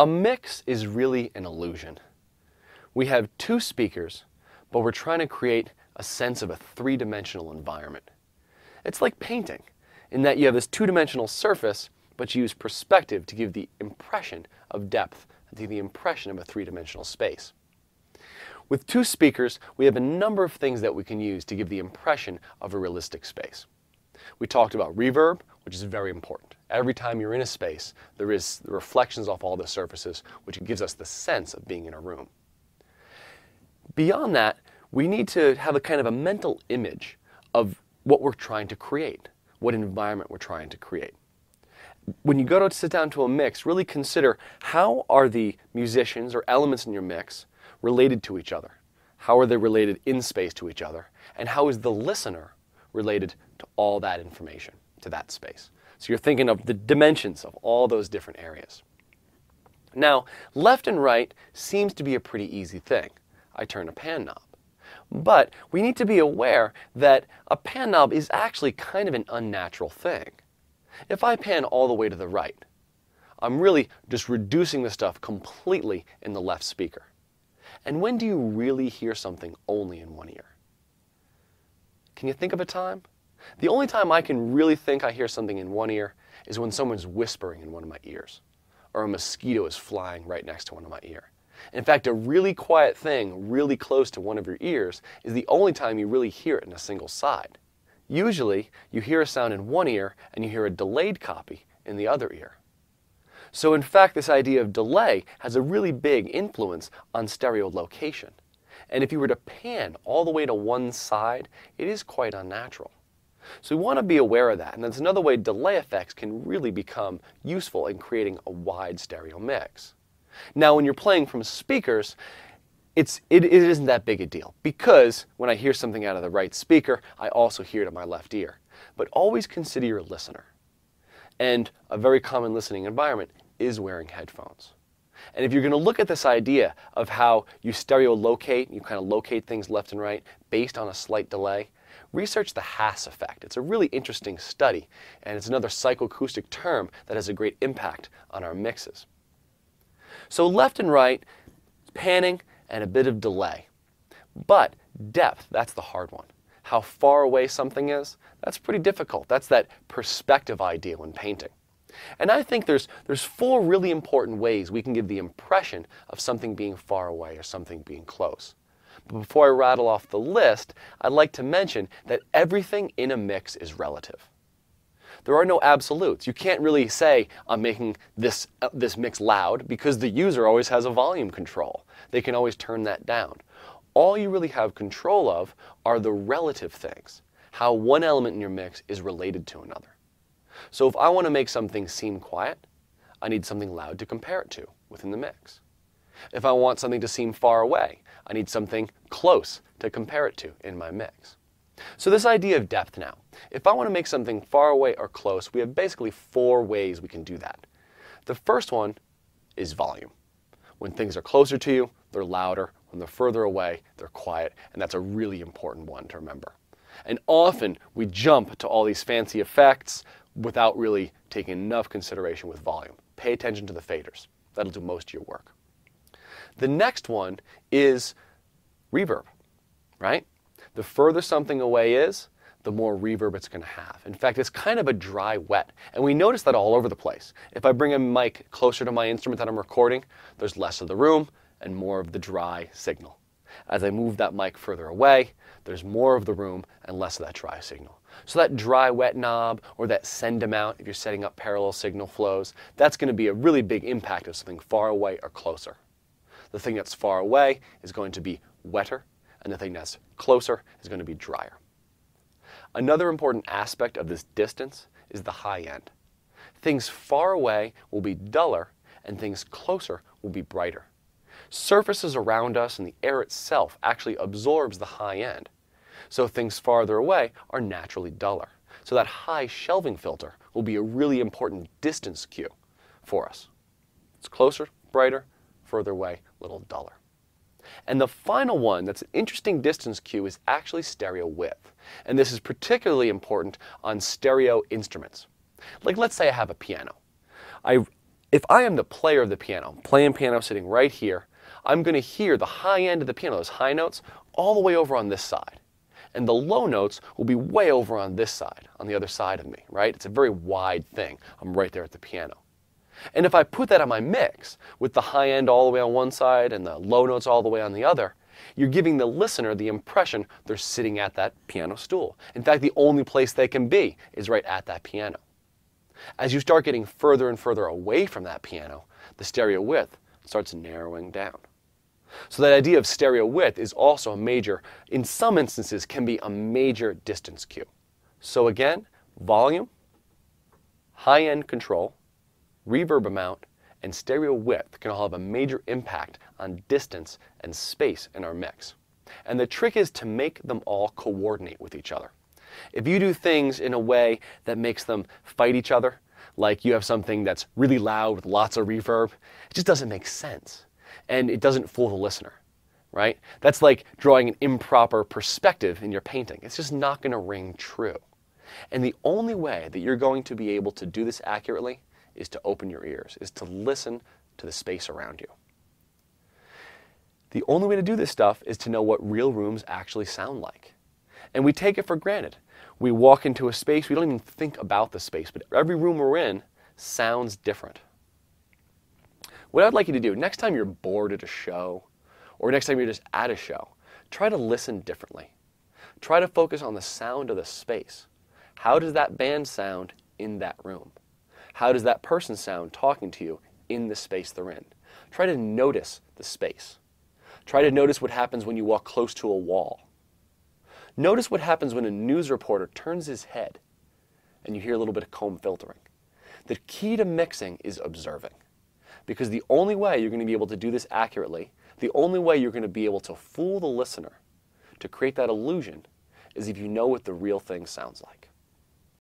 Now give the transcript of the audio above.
A mix is really an illusion. We have two speakers, but we're trying to create a sense of a three-dimensional environment. It's like painting, in that you have this two-dimensional surface, but you use perspective to give the impression of depth, and to give the impression of a three-dimensional space. With two speakers, we have a number of things that we can use to give the impression of a realistic space. We talked about reverb, which is very important. Every time you're in a space, there is the reflections off all the surfaces, which gives us the sense of being in a room. Beyond that, we need to have a kind of a mental image of what we're trying to create, what environment we're trying to create. When you go to sit down to a mix, really consider how are the musicians or elements in your mix related to each other? How are they related in space to each other? And how is the listener related to all that information, to that space? So you're thinking of the dimensions of all those different areas. Now, left and right seems to be a pretty easy thing. I turn a pan knob. But we need to be aware that a pan knob is actually kind of an unnatural thing. If I pan all the way to the right, I'm really just reducing the stuff completely in the left speaker. And when do you really hear something only in one ear? Can you think of a time? The only time I can really think I hear something in one ear is when someone's whispering in one of my ears, or a mosquito is flying right next to one of my ear. In fact, a really quiet thing really close to one of your ears is the only time you really hear it in a single side. Usually, you hear a sound in one ear and you hear a delayed copy in the other ear. So in fact, this idea of delay has a really big influence on stereo location. And if you were to pan all the way to one side, it is quite unnatural. So we want to be aware of that. And that's another way delay effects can really become useful in creating a wide stereo mix. Now, when you're playing from speakers, it isn't that big a deal, because when I hear something out of the right speaker, I also hear it in my left ear. But always consider your listener. And a very common listening environment is wearing headphones. And if you're going to look at this idea of how you stereo locate, you kind of locate things left and right based on a slight delay, research the Haas effect. It's a really interesting study, and it's another psychoacoustic term that has a great impact on our mixes. So left and right, panning, and a bit of delay. But depth, that's the hard one. How far away something is, that's pretty difficult. That's that perspective idea when painting. And I think there's four really important ways we can give the impression of something being far away or something being close. But before I rattle off the list, I'd like to mention that everything in a mix is relative. There are no absolutes. You can't really say, I'm making this mix loud, because the user always has a volume control. They can always turn that down. All you really have control of are the relative things, how one element in your mix is related to another. So if I want to make something seem quiet, I need something loud to compare it to within the mix. If I want something to seem far away, I need something close to compare it to in my mix. So this idea of depth now, if I want to make something far away or close, we have basically four ways we can do that. The first one is volume. When things are closer to you, they're louder. When they're further away, they're quiet. And that's a really important one to remember. And often we jump to all these fancy effects without really taking enough consideration with volume. Pay attention to the faders. That'll do most of your work. The next one is reverb, right? The further something away is, the more reverb it's going to have. In fact, it's kind of a dry wet. And we notice that all over the place. If I bring a mic closer to my instrument that I'm recording, there's less of the room and more of the dry signal. As I move that mic further away, there's more of the room and less of that dry signal. So that dry wet knob, or that send amount, if you're setting up parallel signal flows, that's going to be a really big impact of something far away or closer. The thing that's far away is going to be wetter, and the thing that's closer is going to be drier. Another important aspect of this distance is the high end. Things far away will be duller, and things closer will be brighter. Surfaces around us and the air itself actually absorbs the high end. So things farther away are naturally duller. So that high shelving filter will be a really important distance cue for us. It's closer, brighter, further away, a little duller. And the final one that's an interesting distance cue is actually stereo width. And this is particularly important on stereo instruments. Like, let's say I have a piano. If I am the player of the piano, playing piano sitting right here, I'm going to hear the high end of the piano, those high notes, all the way over on this side. And the low notes will be way over on this side, on the other side of me, right? It's a very wide thing. I'm right there at the piano. And if I put that on my mix, with the high end all the way on one side and the low notes all the way on the other, you're giving the listener the impression they're sitting at that piano stool. In fact, the only place they can be is right at that piano. As you start getting further and further away from that piano, the stereo width starts narrowing down. So that idea of stereo width is also a major, in some instances, can be a major distance cue. So again, volume, high-end control, reverb amount, and stereo width can all have a major impact on distance and space in our mix. And the trick is to make them all coordinate with each other. If you do things in a way that makes them fight each other, like you have something that's really loud with lots of reverb, it just doesn't make sense. And it doesn't fool the listener, right? That's like drawing an improper perspective in your painting. It's just not going to ring true. And the only way that you're going to be able to do this accurately is to open your ears, is to listen to the space around you. The only way to do this stuff is to know what real rooms actually sound like. And we take it for granted. We walk into a space, we don't even think about the space, but every room we're in sounds different. What I'd like you to do, next time you're bored at a show, or next time you're just at a show, try to listen differently. Try to focus on the sound of the space. How does that band sound in that room? How does that person sound talking to you in the space they're in? Try to notice the space. Try to notice what happens when you walk close to a wall. Notice what happens when a news reporter turns his head and you hear a little bit of comb filtering. The key to mixing is observing. Because the only way you're going to be able to do this accurately, the only way you're going to be able to fool the listener to create that illusion is if you know what the real thing sounds like.